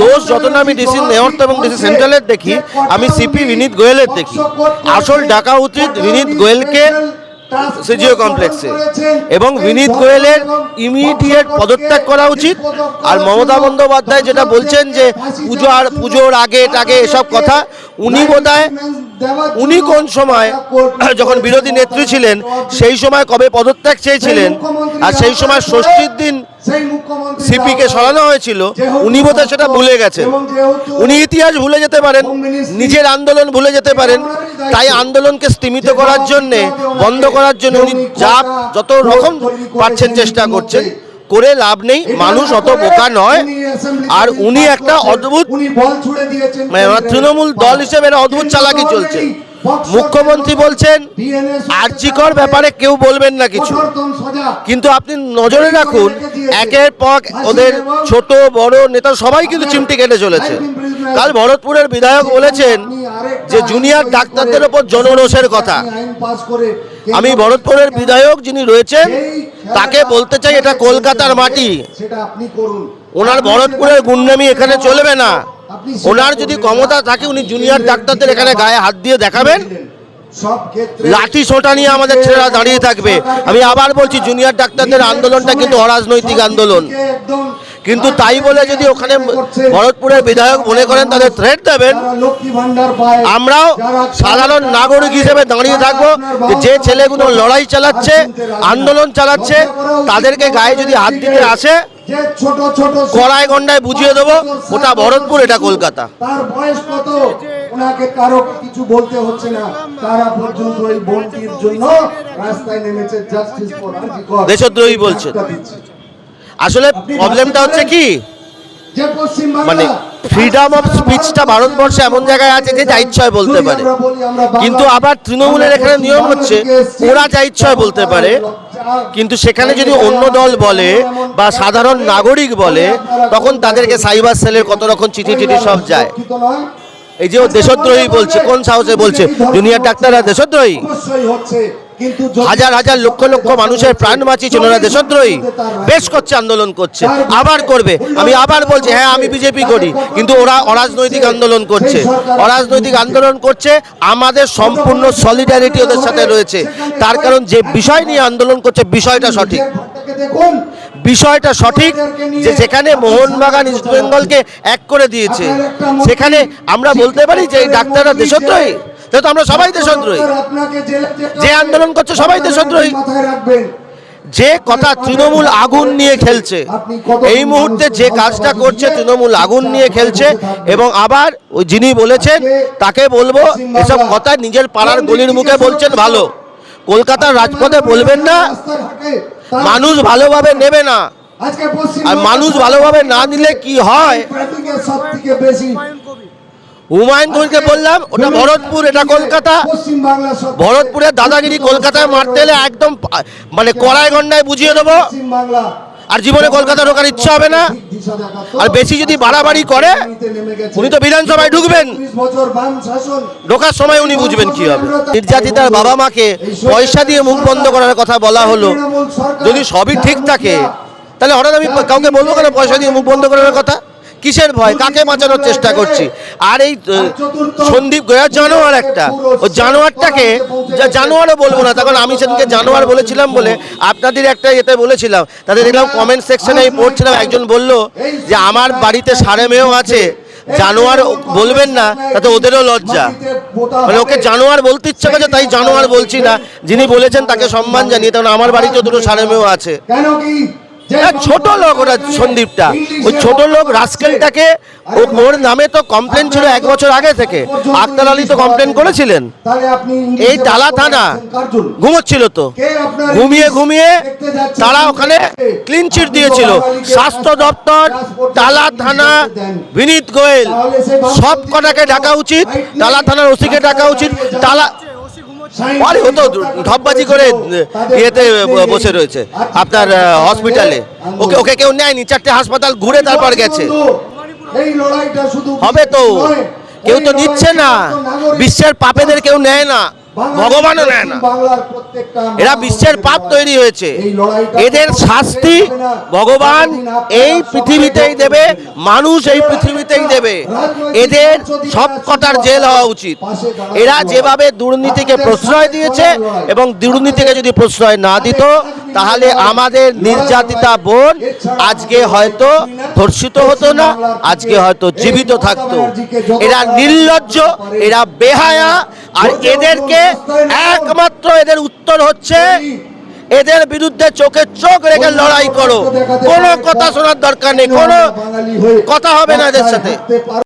দোষ যত না আমি ডিসি নর্থ এবং ডিসি সেন্ট্রালের দেখি, আমি সিপি বিনীত গোয়েলের দেখি। আসল ডাকা উচিত বিনীত গোয়েলকে সিজিও কমপ্লেক্সে, এবং বিনীত গোয়েলের ইমিডিয়েট পদত্যাগ করা উচিত। আর মমতা বন্দ্যোপাধ্যায় যেটা বলছেন যে পুজোর আগে এসব কথা, উনি কোন সময় যখন বিরোধী নেত্রী ছিলেন সেই সময় কবে পদত্যাগ চেয়েছিলেন, আর সেই সময় ষষ্ঠীর দিন সিপিকে সরানো হয়েছিল, উনি বোধহয় সেটা ভুলে গেছেন। উনি ইতিহাস ভুলে যেতে পারেন, নিজের আন্দোলন ভুলে যেতে পারেন। তাই আন্দোলনকে স্তীমিত করার জন্যে, বন্ধ করার জন্য উনি যত রকম পারছেন চেষ্টা করছেন, করে লাভ নেই। মানুষ অত বোকা নয়। আর উনি একটা অদ্ভুত, মানে তৃণমূল দল হিসেবে অদ্ভুত চালাকি চলছে। মুখ্যমন্ত্রী বলছেন আরজিকর ব্যাপারে কেউ বলবেন না কিছু, কিন্তু আপনি নজরে রাখুন একের পর ওদের ছোট বড় নেতা সবাই কিন্তু চিমটি কেটে চলেছে। কাল ভরতপুরের বিধায়ক বলেছেন যে জুনিয়র ডাক্তারদের ওপর জনরোষের কথা। আমি ভরতপুরের বিধায়ক যিনি রয়েছেন তাকে বলতে চাই, এটা কলকাতার মাটি, ওনার ভরতপুরের গুন্ডামি এখানে চলবে না। ওনার যদি ক্ষমতা থাকে উনি জুনিয়র ডাক্তারদের এখানে গায়ে হাত দিয়ে দেখাবেন, লাঠি সোঁটা নিয়ে আমাদের ছেলেরা দাঁড়িয়ে থাকবে। আমি আবার বলছি, জুনিয়র ডাক্তারদের আন্দোলনটা কিন্তু অরাজনৈতিক আন্দোলন, কিন্তু তাই বলে যদি ওখানে ভরতপুরের বিধায়ক মনে করেন তাদের থ্রেট দেবেন, আমরাও সাধারণ নাগরিক হিসেবে দাঁড়িয়ে থাকবো যে ছেলেগুলো লড়াই চালাচ্ছে, আন্দোলন চালাচ্ছে, তাদেরকে গায়ে যদি হাত দিতে আসে কড়াই গন্ডায় বুঝিয়ে দেবো, ওটা ভরতপুর, এটা কলকাতা। তার বয়স কত ওনাকে কারো কিছু বলতে হচ্ছে না, তারা পর্যন্ত এই বন্টির জন্য রাস্তায় নেমেছে জাস্টিস ফর আরজিকর, দেশদ্রোহী বলছে। আসলে প্রবলেমটা হচ্ছে কি, মানে ফ্রিডম অফ স্পিচটা ভারতবর্ষে এমন জায়গায় আছে যে যা ইচ্ছা হয় বলতে পারে, কিন্তু আবার তৃণমূলের এখানে নিয়ম হচ্ছে ওরা যা ইচ্ছা হয় বলতে পারে, কিন্তু সেখানে যদি অন্য দল বলে বা সাধারণ নাগরিক বলে তখন তাদেরকে সাইবার সেলের কত রকম চিঠি সব যায়। এই যে ও দেশদ্রোহী বলছে, কোন সাহসে বলছে জুনিয়র ডাক্তাররা দেশদ্রোহী? হাজার হাজার লক্ষ লক্ষ মানুষের প্রাণ বাঁচিয়েছে, ওনারা দেশদ্রোহী? বেশ করছে, আন্দোলন করছে, আবার করবে। আমি আবার বলছি, হ্যাঁ আমি বিজেপি করি, কিন্তু ওরা অরাজনৈতিক আন্দোলন করছে, অরাজনৈতিক আন্দোলন করছে। আমাদের সম্পূর্ণ সলিডারিটি ওদের সাথে রয়েছে, তার কারণ যে বিষয় নিয়ে আন্দোলন করছে বিষয়টা সঠিক। বিষয়টা সঠিক যে যেখানে মোহনবাগান ইস্ট বেঙ্গলকে এক করে দিয়েছে, সেখানে আমরা বলতে পারি যে এই ডাক্তাররা দেশদ্রোহী? যেহেতু আমরা সবাই দেশদ্রোহী, যে আন্দোলন করছে সবাই দেশদ্রোহী। যে কথা তৃণমূল আগুন নিয়ে খেলছে, এই মুহূর্তে যে কাজটা করছে তৃণমূল আগুন নিয়ে খেলছে। এবং আবার ওই যিনি বলেছেন তাকে বলবো, এসব কথা নিজের পাড়ার গলির মুখে বলছেন ভালো, কলকাতার রাজপথে বলবেন না। মানুষ ভালোভাবে নেবে না, আর মানুষ ভালোভাবে না নিলে কি হয়, হুমায়ুন কবিরকে বললাম ওটা ভরতপুর, এটা কলকাতা। ভরতপুরের দাদাগিরি কলকাতায় মারতে এলে একদম মানে কড়াই গন্ডায় বুঝিয়ে দেবো, আর জীবনে কলকাতা ঢোকার ইচ্ছা হবে না। আর বেশি যদি বাড়াবাড়ি করে, উনি তো বিধানসভায় ঢুকবেন, ঢোকার সময় উনি বুঝবেন কি হবে। নির্যাতিতার বাবা মাকে পয়সা দিয়ে মুখ বন্ধ করার কথা বলা হলো, যদি সবই ঠিক থাকে তাহলে হঠাৎ আমি কাউকে বলবো কেন পয়সা দিয়ে মুখ বন্ধ করার কথা? কিসের ভয়? কাকে বাঁচানোর চেষ্টা করছি? আর এই সন্দীপ গোয়া জানোয়ার একটা, ও জানোয়ারটাকে জানোয়ারও বলবো না, তখন আমি সেদিনকে জানোয়ার বলেছিলাম বলে আপনাদের একটা এতে বলেছিলাম, তাদের দেখলাম কমেন্ট সেকশনে পড়ছিলাম, একজন বলল যে আমার বাড়িতে সাড়ে মেয়েও আছে, জানোয়ার বলবেন না, তাতে ওদেরও লজ্জা। মানে ওকে জানোয়ার বলতে ইচ্ছা করছে, তাই জানোয়ার বলছি না। যিনি বলেছেন তাকে সম্মান জানিয়ে, তখন আমার বাড়িতে দুটো সাড়ে মেয়েও আছে। ছোট লোক ওরা, সন্দীপটা ওই ছোট লোক রাস্কেলটাকে, ওর নামে তো কমপ্লেন ছিল 1 বছর আগে থেকে। আক্তার আলী তো কমপ্লেন করেছিলেন। এই টালা থানা ঘুমোচ্ছিল, তো ঘুমিয়ে তারা ওখানে ক্লিন চিট দিয়েছিল। স্বাস্থ্য দপ্তর, টালা থানা, বিনীত গোয়েল সব কটাকে ডাকা উচিত, টালা থানার ওসিকে ডাকা উচিত। আরে ও তো ঢপবাজি করে ইয়েতে বসে রয়েছে আপনার হসপিটালে, ওকে কেউ নেয়নি, 4টে হাসপাতাল ঘুরে তারপর গেছে। হবে তো, কেউ তো নিচ্ছে না, বিশ্বের পাপেদের কেউ নেয় না। ভগবানও নেয় না। এরা বিশ্বের পাপ তৈরি হয়েছে, এদের শাস্তি ভগবান এই পৃথিবীতেই দেবে, মানুষ এই পৃথিবীতেই দেবে। এদের সব কটার জেল হওয়া উচিত। এরা যেভাবে দুর্নীতিকে প্রশ্রয় দিয়েছে, এবং দুর্নীতিকে যদি প্রশ্রয় না দিত তাহলে আমাদের নির্যাতিতা বোন আজকে হয়তো ধর্ষিত হতো না, আজকে হয়তো জীবিত থাকতো। এরা নির্লজ্জ, এরা বেহায়া, আর এদেরকে একমাত্র এদের উত্তর হচ্ছে এদের বিরুদ্ধে চোখে চোখ রেখে লড়াই করো। কোনো কথা শোনার দরকার নেই, কোনো কথা হবে না এদের সাথে।